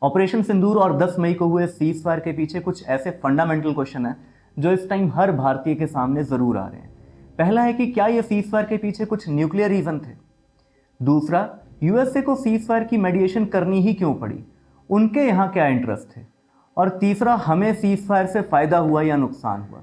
Operation सिंदूर और 10 मई को हुए सीज फायर के पीछे कुछ ऐसे फंडामेंटल क्वेश्चन हैं जो इस टाइम हर भारतीय के सामने जरूर आ रहे हैं। पहला है कि क्या ये सीज फायर के पीछे कुछ न्यूक्लियर रीजन थे। दूसरा, यूएसए को सीज फायर की मेडिएशन करनी ही क्यों पड़ी, उनके यहाँ क्या इंटरेस्ट थे। और तीसरा, हमें सीज फायर से फायदा हुआ या नुकसान हुआ।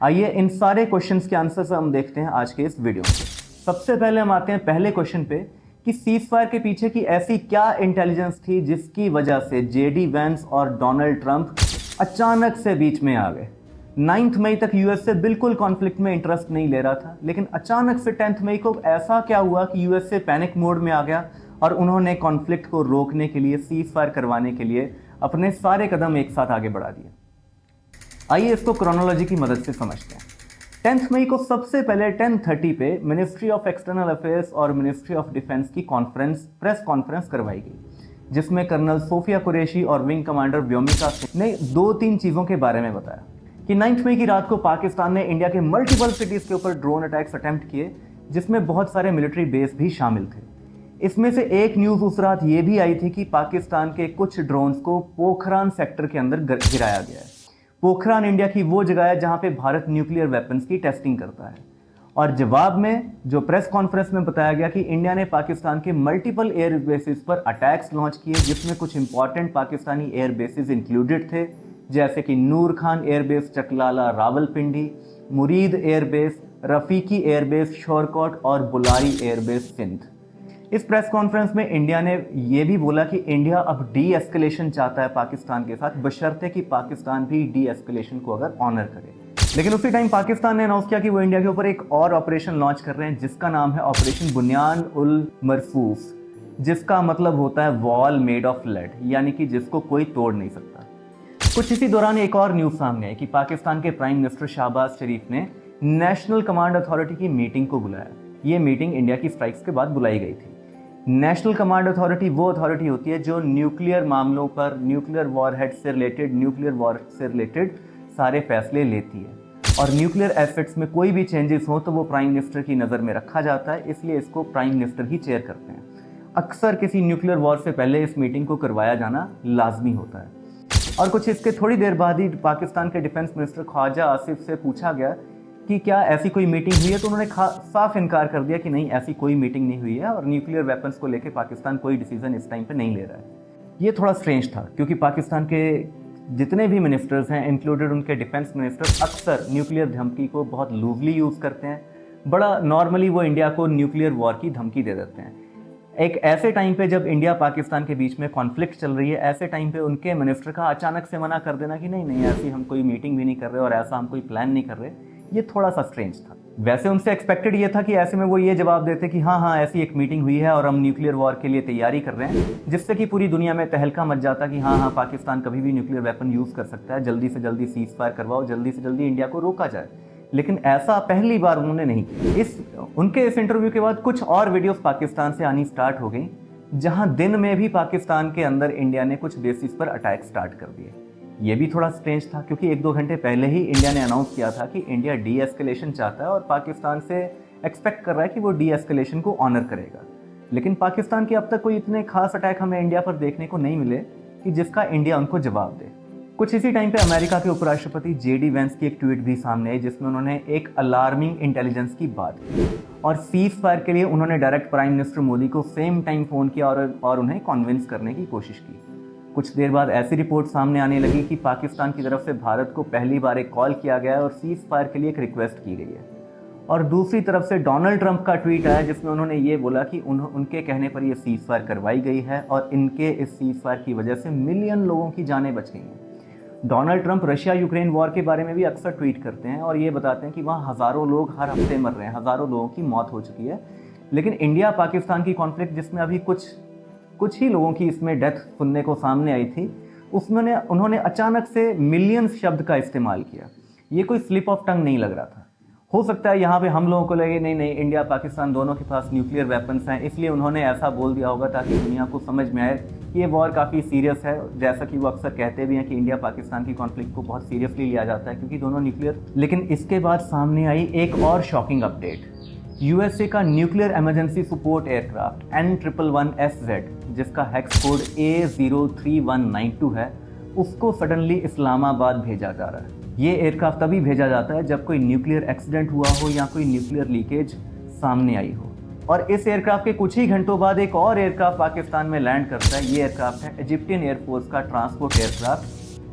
आइए इन सारे क्वेश्चंस के आंसर से हम देखते हैं आज के इस वीडियो में। सबसे पहले हम आते हैं पहले क्वेश्चन पे कि सीज फायर के पीछे की ऐसी क्या इंटेलिजेंस थी जिसकी वजह से जेडी वैंस और डोनाल्ड ट्रंप अचानक से बीच में आ गए। 9 मई तक यूएसए बिल्कुल कॉन्फ्लिक्ट में इंटरेस्ट नहीं ले रहा था, लेकिन अचानक से 10 मई को ऐसा क्या हुआ कि यूएसए पैनिक मोड में आ गया और उन्होंने कॉन्फ्लिक्ट को रोकने के लिए, सीज फायर करवाने के लिए अपने सारे कदम एक साथ आगे बढ़ा दिए। आइए इसको क्रोनोलॉजी की मदद से समझते हैं। 10 मई को सबसे पहले 10:30 पे मिनिस्ट्री ऑफ एक्सटर्नल अफेयर्स और मिनिस्ट्री ऑफ डिफेंस की प्रेस कॉन्फ्रेंस करवाई गई, जिसमें कर्नल सोफिया कुरैशी और विंग कमांडर व्योमिका सिंह ने 2-3 चीज़ों के बारे में बताया कि 9 मई की रात को पाकिस्तान ने इंडिया के मल्टीपल सिटीज़ के ऊपर ड्रोन अटैक्स अटेम्प्ट किए, जिसमें बहुत सारे मिलिट्री बेस भी शामिल थे। इसमें से एक न्यूज़ उस रात ये भी आई थी कि पाकिस्तान के कुछ ड्रोन्स को पोखरान सेक्टर के अंदर गिराया गया है। पोखरान इंडिया की वो जगह है जहां पे भारत न्यूक्लियर वेपन्स की टेस्टिंग करता है। और जवाब में जो प्रेस कॉन्फ्रेंस में बताया गया कि इंडिया ने पाकिस्तान के मल्टीपल एयर बेसिस पर अटैक्स लॉन्च किए, जिसमें कुछ important Pakistani air bases included थे, जैसे कि नूर खान एयरबेस चकलाला रावलपिंडी, मुरीद एयरबेस, रफीकी एयरबेस शोरकोट और बुलारी एयरबेस सिंध। इस प्रेस कॉन्फ्रेंस में इंडिया ने यह भी बोला कि इंडिया अब डी एस्केलेशन चाहता है पाकिस्तान के साथ, बशर्ते कि पाकिस्तान भी डी एस्केलेशन को अगर ऑनर करे। लेकिन उसी टाइम पाकिस्तान ने अनाउंस किया कि वो इंडिया के ऊपर एक और ऑपरेशन लॉन्च कर रहे हैं, जिसका नाम है ऑपरेशन बुनियान उल मरसूस, जिसका मतलब होता है वॉल मेड ऑफ लेड, यानी कि जिसको कोई तोड़ नहीं सकता। कुछ इसी दौरान एक और न्यूज़ सामने आई कि पाकिस्तान के प्राइम मिनिस्टर शहबाज शरीफ ने नेशनल कमांड अथॉरिटी की मीटिंग को बुलाया। ये मीटिंग इंडिया की स्ट्राइक्स के बाद बुलाई गई थी। नेशनल कमांड अथॉरिटी वो अथॉरिटी होती है जो न्यूक्लियर मामलों पर, न्यूक्लियर वॉरहेड से रिलेटेड, न्यूक्लियर वॉर से रिलेटेड सारे फैसले लेती है। और न्यूक्लियर एसेट्स में कोई भी चेंजेस हो तो वो प्राइम मिनिस्टर की नज़र में रखा जाता है, इसलिए इसको प्राइम मिनिस्टर ही चेयर करते हैं। अक्सर किसी न्यूक्लियर वॉर से पहले इस मीटिंग को करवाया जाना लाजमी होता है। और कुछ इसके थोड़ी देर बाद ही पाकिस्तान के डिफेंस मिनिस्टर ख्वाजा आसिफ से पूछा गया कि क्या ऐसी कोई मीटिंग हुई है, तो उन्होंने साफ इनकार कर दिया कि नहीं, ऐसी कोई मीटिंग नहीं हुई है और न्यूक्लियर वेपन्स को लेकर पाकिस्तान कोई डिसीजन इस टाइम पे नहीं ले रहा है। ये थोड़ा स्ट्रेंज था, क्योंकि पाकिस्तान के जितने भी मिनिस्टर्स हैं, इंक्लूडेड उनके डिफेंस मिनिस्टर, अक्सर न्यूक्लियर धमकी को बहुत लूजली यूज़ करते हैं। बड़ा नॉर्मली वो इंडिया को न्यूक्लियर वॉर की धमकी दे देते हैं। एक ऐसे टाइम पे जब इंडिया पाकिस्तान के बीच में कॉन्फ्लिक्ट चल रही है, ऐसे टाइम पे उनके मिनिस्टर का अचानक से मना कर देना कि नहीं नहीं, ऐसी हम कोई मीटिंग भी नहीं कर रहे और ऐसा हम कोई प्लान नहीं कर रहे, ये थोड़ा सा स्ट्रेंज था। वैसे उनसे एक्सपेक्टेड ये था कि ऐसे में वो ये जवाब देते कि हाँ ऐसी एक मीटिंग हुई है और हम न्यूक्लियर वॉर के लिए तैयारी कर रहे हैं, जिससे कि पूरी दुनिया में तहलका मच जाता कि हाँ पाकिस्तान कभी भी न्यूक्लियर वेपन यूज़ कर सकता है, जल्दी से जल्दी सीज फायर करवाओ, जल्दी से जल्दी इंडिया को रोका जाए। लेकिन ऐसा पहली बार उन्होंने नहीं किया। उनके इस इंटरव्यू के बाद कुछ और वीडियोस पाकिस्तान से आनी स्टार्ट हो गई, जहां दिन में भी पाकिस्तान के अंदर इंडिया ने कुछ बेसिस पर अटैक स्टार्ट कर दिए। ये भी थोड़ा स्ट्रेंज था, क्योंकि 1-2 घंटे पहले ही इंडिया ने अनाउंस किया था कि इंडिया डी एस्केलेशन चाहता है और पाकिस्तान से एक्सपेक्ट कर रहा है कि वो डी एस्केलेशन को ऑनर करेगा। लेकिन पाकिस्तान के अब तक कोई इतने खास अटैक हमें इंडिया पर देखने को नहीं मिले कि जिसका इंडिया उनको जवाब दे। कुछ इसी टाइम पे अमेरिका के उपराष्ट्रपति जेडी वैंस की एक ट्वीट भी सामने आई, जिसमें उन्होंने एक अलार्मिंग इंटेलिजेंस की बात की और सीज फायर के लिए उन्होंने डायरेक्ट प्राइम मिनिस्टर मोदी को सेम टाइम फ़ोन किया और उन्हें कन्विंस करने की कोशिश की। कुछ देर बाद ऐसी रिपोर्ट सामने आने लगी कि पाकिस्तान की तरफ से भारत को पहली बार एक कॉल किया गया है और सीज फायर के लिए एक रिक्वेस्ट की गई है। और दूसरी तरफ से डोनाल्ड ट्रंप का ट्वीट आया, जिसमें उन्होंने ये बोला कि उनके कहने पर यह सीज फायर करवाई गई है और इनके इस सीज फायर की वजह से मिलियन लोगों की जानें बच गई हैं। Donald Trump Russia Ukraine war के बारे में भी अक्सर ट्वीट करते हैं और ये बताते हैं कि वहाँ हज़ारों लोग हर हफ्ते मर रहे हैं, हज़ारों लोगों की मौत हो चुकी है। लेकिन इंडिया पाकिस्तान की कॉन्फ्लिक्ट, जिसमें अभी कुछ ही लोगों की इसमें डेथ सुनने को सामने आई थी, उसमें उन्होंने अचानक से मिलियंस शब्द का इस्तेमाल किया। ये कोई स्लिप ऑफ टंग नहीं लग रहा था। हो सकता है यहाँ पे हम लोगों को लगे नहीं नहीं, इंडिया पाकिस्तान दोनों के पास न्यूक्लियर वेपन्स हैं, इसलिए उन्होंने ऐसा बोल दिया होगा ताकि दुनिया को समझ में आए कि ये वॉर काफ़ी सीरियस है। जैसा कि वो अक्सर कहते भी हैं कि इंडिया पाकिस्तान की कॉन्फ्लिक्ट को बहुत सीरियसली लिया जाता है क्योंकि दोनों न्यूक्लियर। लेकिन इसके बाद सामने आई एक और शॉकिंग अपडेट यूएसए का nuclear emergency support aircraft N111SZ, जिसका हेक्स कोड A03192 है, उसको सडनली इस्लामाबाद भेजा जा रहा है। ये एयरक्राफ्ट तभी भेजा जाता है जब कोई न्यूक्लियर एक्सीडेंट हुआ हो या कोई न्यूक्लियर लीकेज सामने आई हो। और इस एयरक्राफ्ट के कुछ ही घंटों बाद एक और एयरक्राफ्ट पाकिस्तान में लैंड करता है। ये एयरक्राफ्ट है इजिप्टियन एयरफोर्स का ट्रांसपोर्ट एयरक्राफ्ट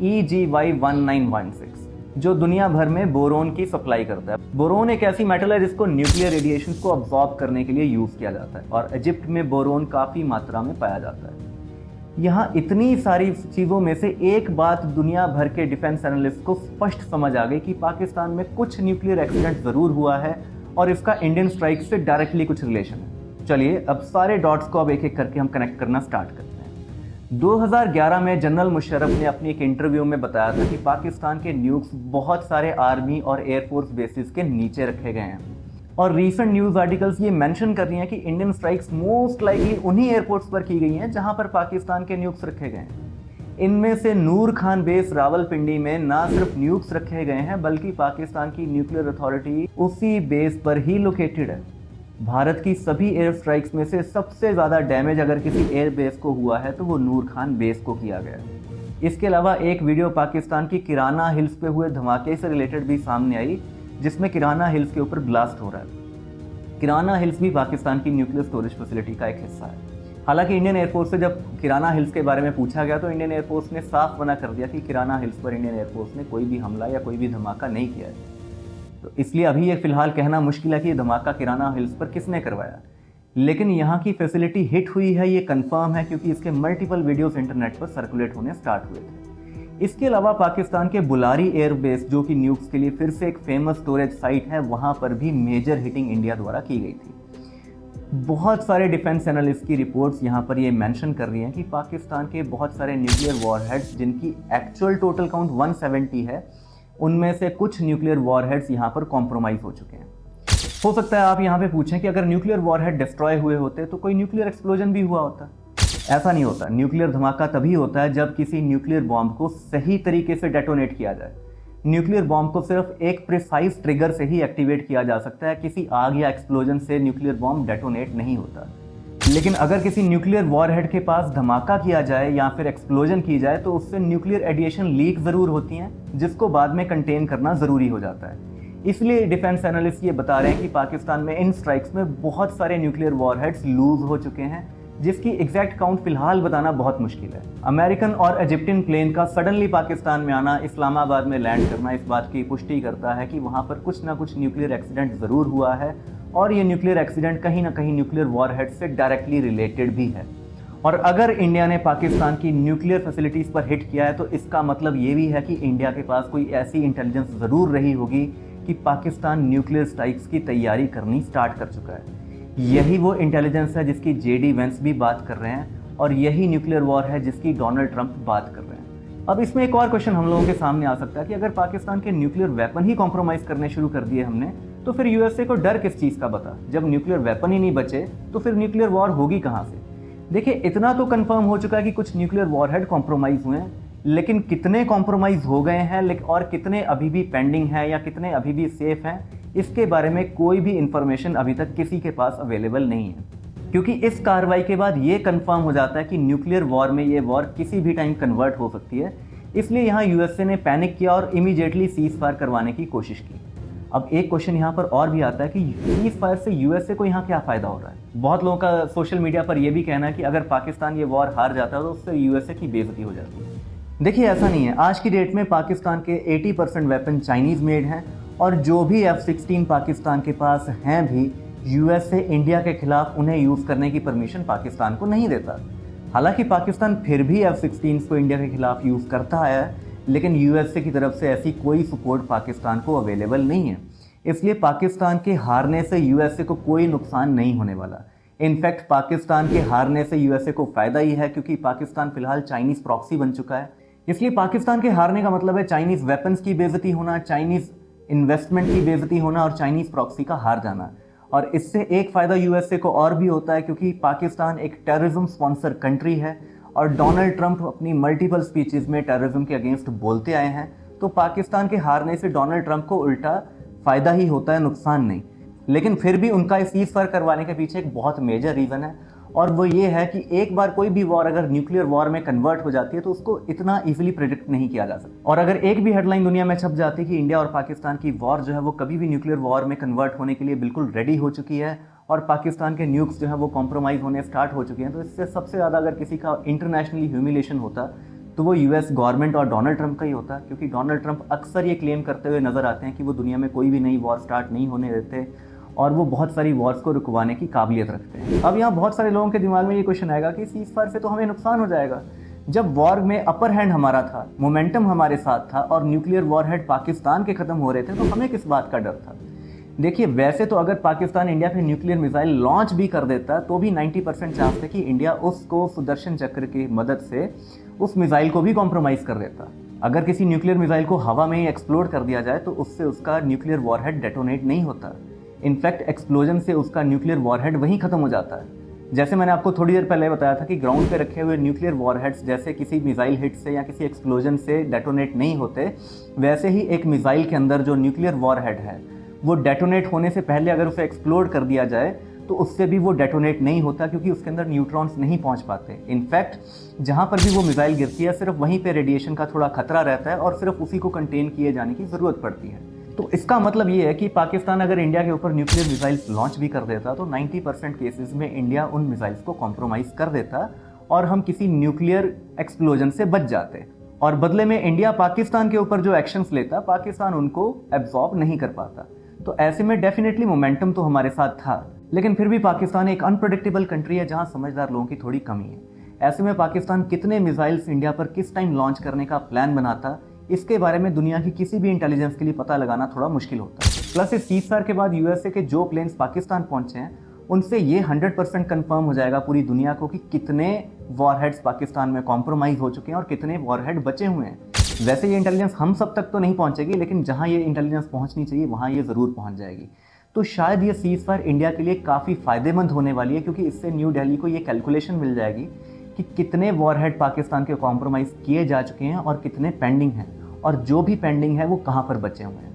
EGY-1916, जो दुनिया भर में बोरोन की सप्लाई करता है। बोरोन एक ऐसी मेटल है जिसको न्यूक्लियर रेडिएशन को अब्सॉर्ब करने के लिए यूज किया जाता है और इजिप्ट में बोरोन काफी मात्रा में पाया जाता है। यहाँ इतनी सारी चीज़ों में से एक बात दुनिया भर के डिफेंस एनालिस्ट को स्पष्ट समझ आ गई कि पाकिस्तान में कुछ न्यूक्लियर एक्सीडेंट ज़रूर हुआ है और इसका इंडियन स्ट्राइक से डायरेक्टली कुछ रिलेशन है। चलिए अब सारे डॉट्स को अब एक एक करके हम कनेक्ट करना स्टार्ट करते हैं। 2011 में जनरल मुशर्रफ ने अपनी एक इंटरव्यू में बताया था कि पाकिस्तान के न्यूक्स बहुत सारे आर्मी और एयरफोर्स बेसिस के नीचे रखे गए हैं। और रीसेंट न्यूज़ आर्टिकल्स ये मेंशन कर रही हैं कि इंडियन स्ट्राइक्स मोस्ट लाइकली उन्हीं एयरपोर्ट्स पर की गई हैं जहां पर पाकिस्तान के न्यूक्स रखे गए हैं। इनमें से नूर खान बेस रावलपिंडी में ना सिर्फ न्यूक्स रखे गए हैं बल्कि पाकिस्तान की न्यूक्लियर अथॉरिटी उसी बेस पर ही लोकेटेड है। भारत की सभी एयर स्ट्राइक्स में से सबसे ज़्यादा डैमेज अगर किसी एयर बेस को हुआ है तो वो नूर खान बेस को किया गया है। इसके अलावा एक वीडियो पाकिस्तान की किराना हिल्स पे हुए धमाके से रिलेटेड भी सामने आई, जिसमें किराना हिल्स के ऊपर ब्लास्ट हो रहा है। किराना हिल्स भी पाकिस्तान की न्यूक्लियर स्टोरेज फैसिलिटी का एक हिस्सा है। हालांकि इंडियन एयरफोर्स से जब किराना हिल्स के बारे में पूछा गया तो इंडियन एयरफोर्स ने साफ मना कर दिया कि किराना हिल्स पर इंडियन एयरफोर्स ने कोई भी हमला या कोई भी धमाका नहीं किया है। तो इसलिए अभी ये फिलहाल कहना मुश्किल है कि ये धमाका किराना हिल्स पर किसने करवाया, लेकिन यहाँ की फैसिलिटी हिट हुई है ये कंफर्म है, क्योंकि इसके मल्टीपल वीडियोस इंटरनेट पर सर्कुलेट होने स्टार्ट हुए थे। इसके अलावा पाकिस्तान के बुलारी एयरबेस, जो कि न्यूक्स के लिए फिर से एक फेमस स्टोरेज साइट है, वहाँ पर भी मेजर हिटिंग इंडिया द्वारा की गई थी। बहुत सारे डिफेंस एनालिस्ट की रिपोर्ट्स यहाँ पर ये मेंशन कर रही हैं कि पाकिस्तान के बहुत सारे न्यूक्लियर वॉरहेड्स, जिनकी एक्चुअल टोटल काउंट 170 है, उनमें से कुछ न्यूक्लियर वॉरहेड्स यहाँ पर कॉम्प्रोमाइज़ हो चुके हैं। हो सकता है आप यहाँ पे पूछें कि अगर न्यूक्लियर वॉरहेड डिस्ट्रॉय हुए होते तो कोई न्यूक्लियर एक्सप्लोजन भी हुआ होता। ऐसा नहीं होता। न्यूक्लियर धमाका तभी होता है जब किसी न्यूक्लियर बॉम्ब को सही तरीके से डेटोनेट किया जाए। न्यूक्लियर बॉम्ब को सिर्फ एक प्रिसाइज ट्रिगर से ही एक्टिवेट किया जा सकता है। किसी आग या एक्सप्लोजन से न्यूक्लियर बॉम्ब डेटोनेट नहीं होता। लेकिन अगर किसी न्यूक्लियर वॉरहेड के पास धमाका किया जाए या फिर एक्सप्लोजन की जाए तो उससे न्यूक्लियर एडिएशन लीक ज़रूर होती हैं, जिसको बाद में कंटेन करना ज़रूरी हो जाता है। इसलिए डिफेंस एनालिस्ट ये बता रहे हैं कि पाकिस्तान में इन स्ट्राइक्स में बहुत सारे न्यूक्लियर वॉरहेड्स लूज हो चुके हैं, जिसकी एग्जैक्ट काउंट फिलहाल बताना बहुत मुश्किल है। अमेरिकन और इजिप्टियन प्लेन का सडनली पाकिस्तान में आना, इस्लामाबाद में लैंड करना इस बात की पुष्टि करता है कि वहाँ पर कुछ ना कुछ न्यूक्लियर एक्सीडेंट ज़रूर हुआ है और ये न्यूक्लियर एक्सीडेंट कहीं ना कहीं न्यूक्लियर वॉरहेड से डायरेक्टली रिलेटेड भी है। और अगर इंडिया ने पाकिस्तान की न्यूक्लियर फैसिलिटीज़ पर हिट किया है तो इसका मतलब ये भी है कि इंडिया के पास कोई ऐसी इंटेलिजेंस ज़रूर रही होगी कि पाकिस्तान न्यूक्लियर स्ट्राइक्स की तैयारी करनी स्टार्ट कर चुका है। यही वो इंटेलिजेंस है जिसकी जेडी वेंस भी बात कर रहे हैं और यही न्यूक्लियर वॉर है जिसकी डोनाल्ड ट्रंप बात कर रहे हैं। अब इसमें एक और क्वेश्चन हम लोगों के सामने आ सकता है कि अगर पाकिस्तान के न्यूक्लियर वेपन ही कॉम्प्रोमाइज़ करने शुरू कर दिए हमने, तो फिर यूएसए को डर किस चीज़ का बता? जब न्यूक्लियर वेपन ही नहीं बचे तो फिर न्यूक्लियर वॉर होगी कहाँ से? देखिए, इतना तो कंफर्म हो चुका है कि कुछ न्यूक्लियर वॉरहेड कॉम्प्रोमाइज़ हुए हैं, लेकिन कितने कॉम्प्रोमाइज़ हो गए हैं और कितने अभी भी पेंडिंग हैं या कितने अभी भी सेफ हैं, इसके बारे में कोई भी इंफॉर्मेशन अभी तक किसी के पास अवेलेबल नहीं है। क्योंकि इस कार्रवाई के बाद ये कंफर्म हो जाता है कि न्यूक्लियर वॉर में ये वॉर किसी भी टाइम कन्वर्ट हो सकती है। इसलिए यहाँ यूएसए ने पैनिक किया और इमीडिएटली सीज फायर करवाने की कोशिश की। अब एक क्वेश्चन यहाँ पर और भी आता है कि सीज फायर से यूएसए को यहाँ क्या फ़ायदा हो रहा है? बहुत लोगों का सोशल मीडिया पर यह भी कहना है कि अगर पाकिस्तान ये वॉर हार जाता है तो उससे यूएसए की बेइज्जती हो जाती है। देखिए, ऐसा नहीं है। आज की डेट में पाकिस्तान के 80% वेपन चाइनीज़ मेड हैं और जो भी F-16 पाकिस्तान के पास हैं भी, यूएसए इंडिया के खिलाफ उन्हें यूज़ करने की परमिशन पाकिस्तान को नहीं देता। हालांकि पाकिस्तान फिर भी F-16 को इंडिया के खिलाफ यूज़ करता है, लेकिन यूएसए की तरफ से ऐसी कोई सपोर्ट पाकिस्तान को अवेलेबल नहीं है। इसलिए पाकिस्तान के हारने से यूएसए को कोई नुकसान नहीं होने वाला। इनफैक्ट पाकिस्तान के हारने से यूएसए को फ़ायदा ही है, क्योंकि पाकिस्तान फिलहाल चाइनीज़ प्रॉक्सी बन चुका है। इसलिए पाकिस्तान के हारने का मतलब है चाइनीज़ वेपन्स की बेइज्जती होना, चाइनीज़ इन्वेस्टमेंट की बेइज्जती होना और चाइनीज़ प्रॉक्सी का हार जाना। और इससे एक फ़ायदा यूएसए को और भी होता है, क्योंकि पाकिस्तान एक टेररिज्म स्पॉन्सर कंट्री है और डोनाल्ड ट्रंप अपनी मल्टीपल स्पीचेस में टेररिज्म के अगेंस्ट बोलते आए हैं। तो पाकिस्तान के हारने से डोनाल्ड ट्रंप को उल्टा फ़ायदा ही होता है, नुकसान नहीं। लेकिन फिर भी उनका सीज फायर करवाने के पीछे एक बहुत मेजर रीज़न है, और वो ये है कि एक बार कोई भी वॉर अगर न्यूक्लियर वॉर में कन्वर्ट हो जाती है तो उसको इतना इजीली प्रेडिक्ट नहीं किया जा सकता। और अगर एक भी हेडलाइन दुनिया में छप जाती है कि इंडिया और पाकिस्तान की वॉर जो है वो कभी भी न्यूक्लियर वॉर में कन्वर्ट होने के लिए बिल्कुल रेडी हो चुकी है और पाकिस्तान के न्यूक्स जो है वो कॉम्प्रोमाइज़ होने स्टार्ट हो चुके हैं, तो इससे सबसे ज़्यादा अगर किसी का इंटरनेशनली ह्यूमिलेशन होता तो वो यूएस गवर्नमेंट और डोनाल्ड ट्रंप का ही होता, क्योंकि डोनाल्ड ट्रंप अक्सर ये क्लेम करते हुए नजर आते हैं कि वो दुनिया में कोई भी नई वॉर स्टार्ट नहीं होने देते और वो बहुत सारी वॉर्स को रुकवाने की काबिलियत रखते हैं। अब यहाँ बहुत सारे लोगों के दिमाग में ये क्वेश्चन आएगा कि सीज फायर से तो हमें नुकसान हो जाएगा। जब वॉर में अपर हैंड हमारा था, मोमेंटम हमारे साथ था और न्यूक्लियर वॉरहेड पाकिस्तान के खत्म हो रहे थे, तो हमें किस बात का डर था? देखिए, वैसे तो अगर पाकिस्तान इंडिया पे न्यूक्लियर मिसाइल लॉन्च भी कर देता तो भी 90% चांस थे कि इंडिया उसको सुदर्शन चक्र की मदद से उस मिसाइल को भी कॉम्प्रोमाइज़ कर देता। अगर किसी न्यूक्लियर मिसाइल को हवा में ही एक्सप्लोड कर दिया जाए तो उससे उसका न्यूक्लियर वॉरहेड डेटोनेट नहीं होता। इनफैक्ट एक्सप्लोजन से उसका न्यूक्लियर वॉरहेड वहीं खत्म हो जाता है। जैसे मैंने आपको थोड़ी देर पहले बताया था कि ग्राउंड पे रखे हुए न्यूक्लियर वॉरहेड्स जैसे किसी मिसाइल हिट से या किसी एक्सप्लोजन से डेटोनेट नहीं होते, वैसे ही एक मिसाइल के अंदर जो न्यूक्लियर वॉरहेड है वो डेटोनेट होने से पहले अगर उसे एक्सप्लोड कर दिया जाए तो उससे भी वो डेटोनेट नहीं होता, क्योंकि उसके अंदर न्यूट्रॉन्स नहीं पहुंच पाते। इनफैक्ट जहां पर भी वो मिसाइल गिरती है सिर्फ वहीं पे रेडिएशन का थोड़ा खतरा रहता है और सिर्फ उसी को कंटेन किए जाने की ज़रूरत पड़ती है। तो इसका मतलब ये है कि पाकिस्तान अगर इंडिया के ऊपर न्यूक्लियर मिसाइल्स लॉन्च भी कर देता तो 90% केसेस में इंडिया उन मिसाइल्स को कॉम्प्रोमाइज़ कर देता और हम किसी न्यूक्लियर एक्सप्लोजन से बच जाते। और बदले में इंडिया पाकिस्तान के ऊपर जो एक्शंस लेता, पाकिस्तान उनको एब्जॉर्ब नहीं कर पाता। तो ऐसे में डेफिनेटली मोमेंटम तो हमारे साथ था, लेकिन फिर भी पाकिस्तान एक अनप्रेडिक्टेबल कंट्री है जहां समझदार लोगों की थोड़ी कमी है। ऐसे में पाकिस्तान कितने मिसाइल्स इंडिया पर किस टाइम लॉन्च करने का प्लान बनाता, इसके बारे में दुनिया की किसी भी इंटेलिजेंस के लिए पता लगाना थोड़ा मुश्किल होता है। प्लस इस सीज फायर के बाद यूएसए के जो प्लेन्स पाकिस्तान पहुंचे हैं उनसे ये 100% कंफर्म हो जाएगा पूरी दुनिया को कि कितने वॉरहेड्स पाकिस्तान में कॉम्प्रोमाइज़ हो चुके हैं और कितने वॉरहेड बचे हुए हैं। वैसे ये इंटेलिजेंस हम सब तक तो नहीं पहुंचेगी, लेकिन जहां ये इंटेलिजेंस पहुंचनी चाहिए वहां ये ज़रूर पहुंच जाएगी। तो शायद ये सीज फायर इंडिया के लिए काफ़ी फ़ायदेमंद होने वाली है, क्योंकि इससे न्यू दिल्ली को ये कैलकुलेशन मिल जाएगी कि कितने वॉरहेड पाकिस्तान के कॉम्प्रोमाइज़ किए जा चुके हैं और कितने पेंडिंग हैं, और जो भी पेंडिंग है वो कहाँ पर बचे हुए हैं।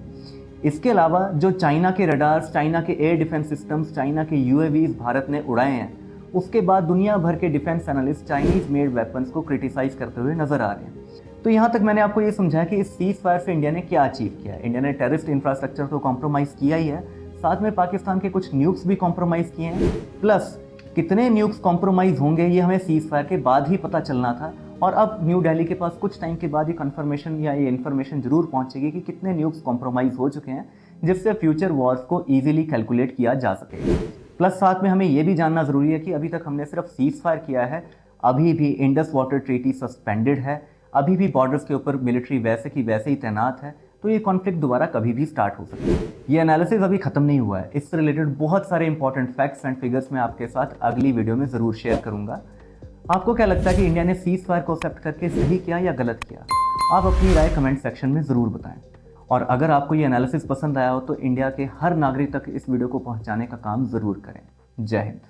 इसके अलावा जो चाइना के रडार्स, चाइना के एयर डिफेंस सिस्टम्स, चाइना के यूएवीज भारत ने उड़ाए हैं, उसके बाद दुनिया भर के defence analyst Chinese made weapons को क्रिटिसाइज करते हुए नजर आ रहे हैं। तो यहाँ तक मैंने आपको ये समझाया कि इस सीज फायर से इंडिया ने क्या अचीव किया है। इंडिया ने टेररिस्ट इंफ्रास्ट्रक्चर तो कॉम्प्रोमाइज़ किया ही है, साथ में पाकिस्तान के कुछ न्यूक्स भी कॉम्प्रोमाइज़ किए हैं। प्लस कितने न्यूक्स कॉम्प्रोमाइज़ होंगे ये हमें सीज फायर के बाद ही पता चलना था, और अब न्यू दिल्ली के पास कुछ टाइम के बाद ये कंफर्मेशन या ये इन्फॉर्मेशन जरूर पहुंचेगी कि कितने न्यूक्स कॉम्प्रोमाइज़ हो चुके हैं, जिससे फ्यूचर वॉर्स को ईजिली कैलकुलेट किया जा सके। प्लस साथ में हमें ये भी जानना ज़रूरी है कि अभी तक हमने सिर्फ सीज फायर किया है, अभी भी इंडस वाटर ट्रीटी सस्पेंडेड है, अभी भी बॉर्डर्स के ऊपर मिलिट्री वैसे की वैसे ही तैनात है, तो ये कॉन्फ्लिक्ट दोबारा कभी भी स्टार्ट हो सकता है। ये एनालिसिस अभी खत्म नहीं हुआ है, इससे रिलेटेड बहुत सारे इंपॉर्टेंट फैक्ट्स एंड फिगर्स मैं आपके साथ अगली वीडियो में ज़रूर शेयर करूंगा। आपको क्या लगता है कि इंडिया ने सीज फायर को एक्सेप्ट करके सही किया या गलत किया? आप अपनी राय कमेंट सेक्शन में ज़रूर बताएं। और अगर आपको ये एनालिसिस पसंद आया हो तो इंडिया के हर नागरिक तक इस वीडियो को पहुंचाने का काम ज़रूर करें। जय हिंद।